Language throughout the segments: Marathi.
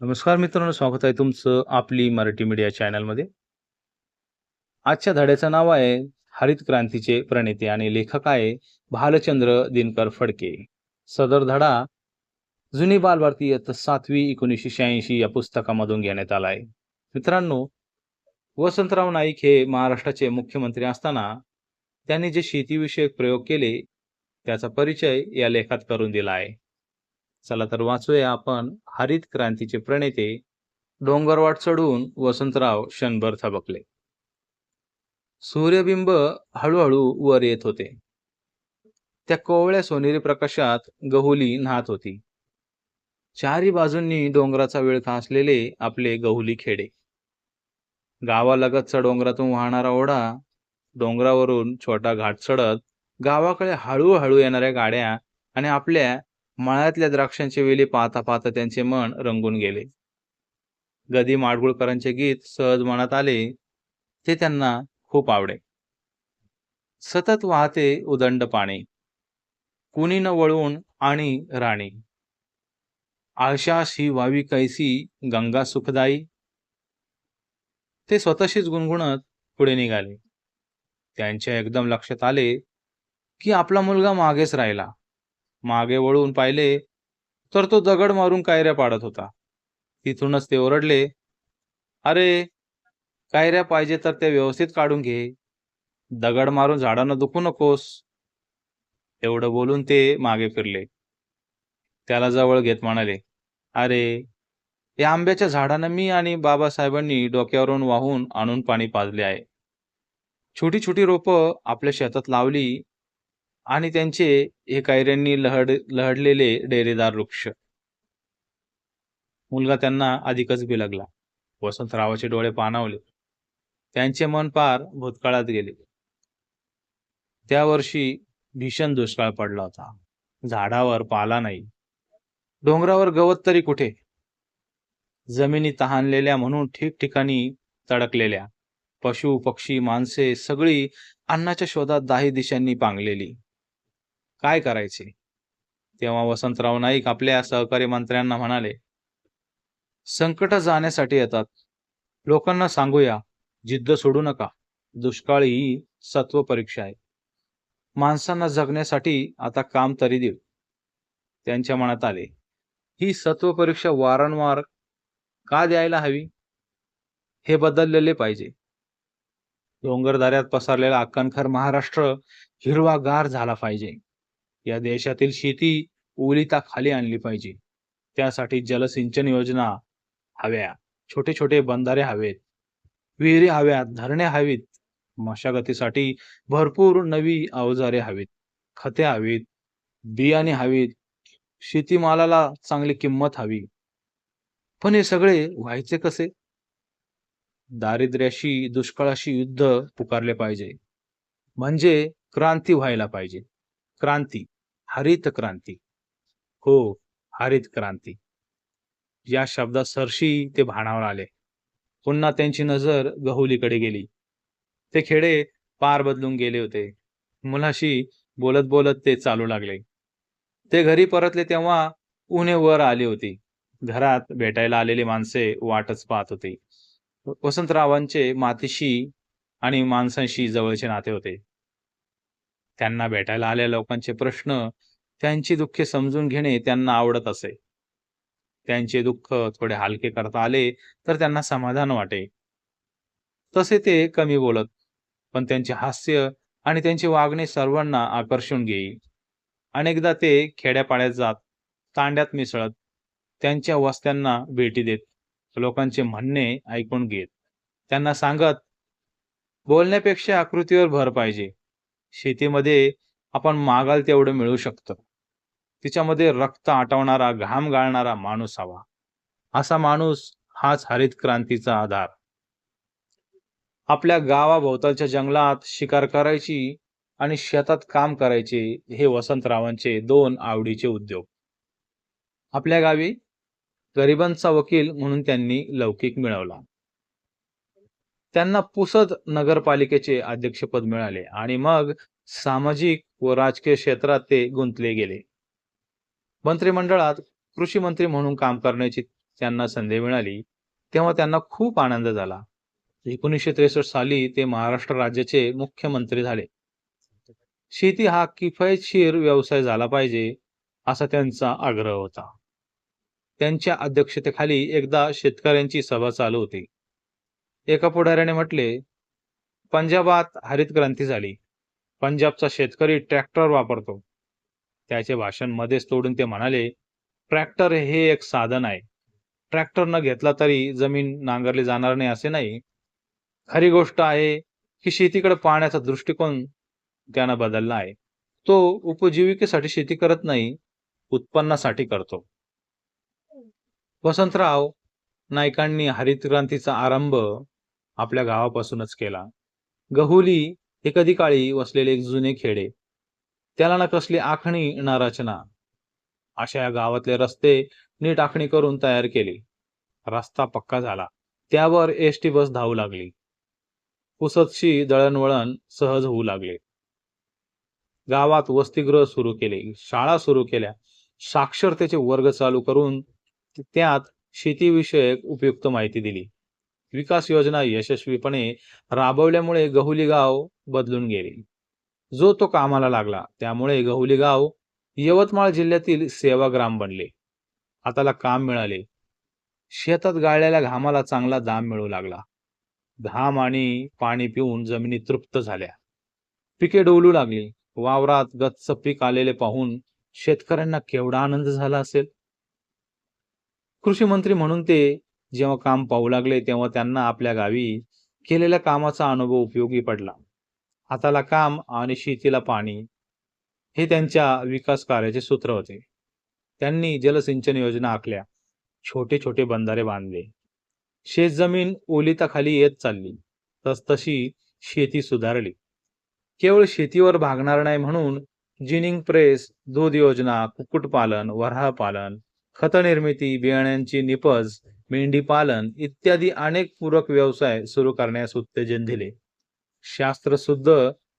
नमस्कार मित्रांनो, स्वागत आहे तुमचं आपली मराठी मीडिया चॅनलमध्ये. आजच्या धड्याचं नाव आहे हरित क्रांतीचे प्रणेते आणि लेखक आहे भालचंद्र दिनकर फडके. सदर धडा जुनी बालभारती इयत्ता 7वी 1986 या पुस्तकामधून घेण्यात आला आहे. मित्रांनो, वसंतराव नाईक हे महाराष्ट्राचे मुख्यमंत्री असताना त्यांनी जे शेतीविषयक प्रयोग केले त्याचा परिचय या लेखात करून दिला आहे. चला तर वाचूया आपण हरित क्रांतीचे प्रणेते. डोंगरवाट चढून वसंतराव क्षणभर थबकले. सूर्यबिंब हळूहळू वर येत होते. त्या कोवळ्या सोनेरी प्रकाशात गहुली न्हात होती. चारी बाजूंनी डोंगराचा विळखा असलेले आपले गहुली खेडे. गावालगतचा डोंगरातून वाहणारा ओढा, डोंगरावरून छोटा घाट चढत गावाकडे हळूहळू येणाऱ्या गाड्या आणि आपल्या मळ्यातल्या द्राक्षांचे वेली पाहता पाहता त्यांचे मन रंगून गेले. गदी माडगुळकरांचे गीत सहज मनात आले. ते त्यांना खूप आवडे. सतत वाहते उदंड पाणी, कुणी न वळून आणि राणी. आळशास ही वावी कैसी गंगा सुखदाई. ते स्वतःशीच गुणगुणत पुढे निघाले. त्यांच्या एकदम लक्षात आले की आपला मुलगा मागेच राहिला. मागे वळून पाहिले तर तो दगड मारून कायऱ्या पाडत होता. तिथूनच ते ओरडले, "अरे, कायऱ्या पाहिजे तर त्या व्यवस्थित काढून घे. दगड मारून झाडांना दुखू नकोस." एवढं बोलून ते मागे फिरले. त्याला जवळ घेत म्हणाले, "अरे, या आंब्याच्या झाडांना मी आणि बाबासाहेबांनी डोक्यावरून वाहून आणून पाणी पाजले आहे. छोटी छोटी रोपं आपल्या शेतात लावली आणि त्यांचे हे कायऱ्यांनी लहडलेले डेरेदार वृक्ष." मुलगा त्यांना अधिकच बिलगला. वसंतरावाचे डोळे पाणावले. त्यांचे मन पार भूतकाळात गेले. त्या वर्षी भीषण दुष्काळ पडला होता. झाडावर पाला नाही. डोंगरावर गवत तरी कुठे? जमिनी तहानलेल्या म्हणून ठिकठिकाणी तडकलेल्या. पशु पक्षी माणसे सगळी अन्नाच्या शोधात दाही दिशांनी पांगलेली. काय करायचे? तेव्हा वसंतराव नाईक आपल्या सहकारी मंत्र्यांना म्हणाले, संकट जाण्यासाठी येतात. लोकांना सांगूया, जिद्द सोडू नका. दुष्काळ ही सत्व परीक्षा आहे. माणसांना जगण्यासाठी आता काम तरी देऊ. त्यांच्या मनात आले, ही सत्व परीक्षा वारंवार का द्यायला हवी? हे बदललेले पाहिजे. डोंगरदऱ्यात पसरलेला अक्कनखर महाराष्ट्र हिरवागार झाला पाहिजे. या देशातील शेती खाली आणली पाहिजे. त्यासाठी जलसिंचन योजना हव्या. छोटे छोटे बंधारे हवेत. विहिरी हव्यात. धरणे हवीत. मशागतीसाठी भरपूर नवी अवजारे हवीत. खते हवीत. बियाणे हवीत. शेतीमालाला चांगली किंमत हवी. पण हे सगळे व्हायचे कसे? दारिद्र्याशी, दुष्काळाशी युद्ध पुकारले पाहिजे. म्हणजे क्रांती व्हायला पाहिजे. क्रांती, हरित क्रांती. हो, हरित क्रांती. या शब्दात सरशी ते भानावर आले. पुन्हा त्यांची नजर गहुलीकडे गेली. ते खेडे पार बदलून गेले होते. मुलाशी बोलत बोलत ते चालू लागले. ते घरी परतले तेव्हा उन्हे वर आली होती. घरात भेटायला आलेली माणसे वाटच पाहत होती. वसंतरावांचे मातीशी आणि माणसांशी जवळचे नाते होते. त्यांना भेटायला आलेल्या लोकांचे प्रश्न, त्यांची दुःखे समजून घेणे त्यांना आवडत असे. त्यांचे दुःख थोडे हलके करता आले तर त्यांना समाधान वाटे. तसे ते कमी बोलत, पण त्यांचे हास्य आणि त्यांचे वागणे सर्वांना आकर्षून घेई. अनेकदा ते खेड्यापाड्यात जात, तांड्यात मिसळत, त्यांच्या वस्त्यांना भेटी देत, लोकांचे म्हणणे ऐकून घेत. त्यांना सांगत, बोलण्यापेक्षा आकृतीवर भर पाहिजे. शेतीमध्ये आपण मागाल तेवढं मिळू शकतं. तिच्यामध्ये रक्त आटवणारा, घाम गाळणारा माणूस हवा. असा माणूस हाच हरित क्रांतीचा आधार. आपल्या गावाभोवतालच्या जंगलात शिकार करायची आणि शेतात काम करायचे हे वसंतरावांचे दोन आवडीचे उद्योग. आपल्या गावी गरिबांचा वकील म्हणून त्यांनी लौकिक मिळवला. त्यांना पुसद नगरपालिकेचे अध्यक्षपद मिळाले आणि मग सामाजिक व राजकीय क्षेत्रात ते गुंतले गेले. मंत्रिमंडळात कृषी मंत्री म्हणून काम करण्याची त्यांना संधी मिळाली तेव्हा त्यांना खूप आनंद झाला. 1963 साली ते महाराष्ट्र राज्याचे मुख्यमंत्री झाले. शेती हा किफायतशीर व्यवसाय झाला पाहिजे असा त्यांचा आग्रह होता. त्यांच्या अध्यक्षतेखाली एकदा शेतकऱ्यांची सभा चालू होती. एका पुढाऱ्याने म्हटले, पंजाबात हरित क्रांती झाली. पंजाबचा शेतकरी ट्रॅक्टर वापरतो. त्याचे भाषण मध्येच तोडून ते म्हणाले, ट्रॅक्टर हे एक साधन आहे. ट्रॅक्टर न घेतला तरी जमीन नांगरली जाणार नाही असे नाही. खरी गोष्ट आहे की शेतीकडे पाहण्याचा दृष्टिकोन त्यानं बदलला आहे. तो उपजीविकेसाठी शेती करत नाही, उत्पन्नासाठी करतो. वसंतराव नाईकांनी हरित क्रांतीचा आरंभ आपल्या गावापासूनच केला. गहुली हे कधी काळी वसलेले एक जुने खेडे. त्याला ना कसली आखणी ना रचना. अशा या गावातले रस्ते नीट आखणी करून तयार केली. रस्ता पक्का झाला. त्यावर एसटी बस धावू लागली. पुसदशी दळणवळण सहज होऊ लागले. गावात वसतिगृह सुरू केले, शाळा सुरू केल्या, साक्षरतेचे वर्ग चालू करून त्यात शेतीविषयक उपयुक्त माहिती दिली. विकास योजना यशस्वीपणे राबवल्यामुळे गहुली गाव बदलून गेले. जो तो कामाला लागला, त्यामुळे गहुली गाव यवतमाळ जिल्ह्यातील सेवाग्राम बनले. हाताला काम मिळाले. शेतात गाळलेल्या घामाला चांगला दाम मिळू लागला. घाम आणि पाणी पिऊन जमिनी तृप्त झाल्या. पिके डोलू लागली. वावरात गच्च पीक आलेले पाहून शेतकऱ्यांना केवढा आनंद झाला असेल. कृषी मंत्री म्हणून ते जेव्हा काम पाहू लागले तेव्हा त्यांना आपल्या गावी केलेल्या कामाचा अनुभव उपयोगी पडला. हाताला काम आणि शेतीला पाणी हे त्यांच्या विकास कार्याचे सूत्र होते. त्यांनी जलसिंचन योजना आखल्या, छोटे छोटे बंधारे बांधले. शेतजमीन ओलिताखाली येत चालली. तसतशी शेती सुधारली. केवळ शेतीवर भागणार नाही म्हणून जिनिंग प्रेस, दूध योजना, कुक्कुटपालन, वऱ्हाळपालन, खत निर्मिती, बियाण्यांची निपज, मेंढी पालन इत्यादी अनेक पूरक व्यवसाय सुरू करण्यास उत्तेजन दिले. शास्त्रशुद्ध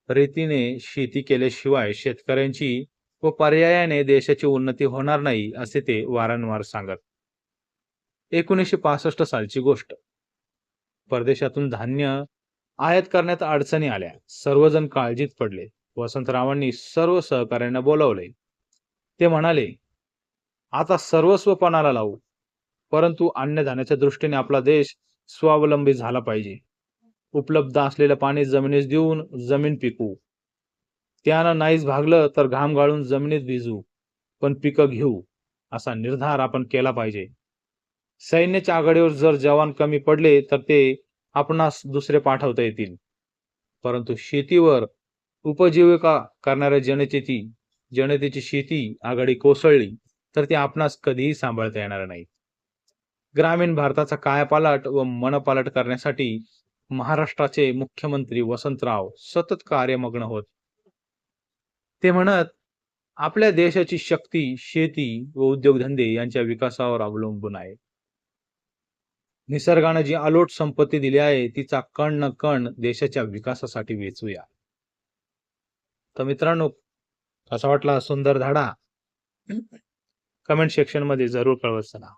रीतीने शेती केल्याशिवाय शेतकऱ्यांची व पर्यायाने देशाची उन्नती होणार नाही असे ते वारंवार सांगत. 1965 सालची गोष्ट. परदेशातून धान्य आयात करण्यात अडचणी आल्या. सर्वजण काळजीत पडले. वसंतरावांनी सर्व सहकाऱ्यांना बोलावले. ते म्हणाले, आता सर्वस्व पणाला लावू, परंतु अन्नधान्याच्या दृष्टीने आपला देश स्वावलंबी झाला पाहिजे. उपलब्ध असलेलं पाणी जमिनीस देऊन जमीन पिकवू. त्यानं नाहीच भागलं तर घाम गाळून जमिनीत भिजू, पण पिकं घेऊ असा निर्धार आपण केला पाहिजे. सैन्याच्या आघाडीवर जर जवान कमी पडले तर ते आपणास दुसरे पाठवता येतील, परंतु शेतीवर उपजीविका करणाऱ्या जनतेची शेती आघाडी कोसळली तर ती आपणास कधीही सांभाळता येणार नाही. ग्रामीण भारताचा कायापालट व मनपालट करण्यासाठी महाराष्ट्राचे मुख्यमंत्री वसंतराव सतत कार्यमग्न होत. ते म्हणत, आपल्या देशाची शक्ती शेती व उद्योगधंदे यांच्या विकासावर अवलंबून आहे. निसर्गाने जी अलोट संपत्ती दिली आहे तिचा कण न कण देशाच्या विकासासाठी वेचूया. तर मित्रांनो, कसा वाटला सुंदर धडा? कमेंट सेक्शन मध्ये जरूर कळवत चला.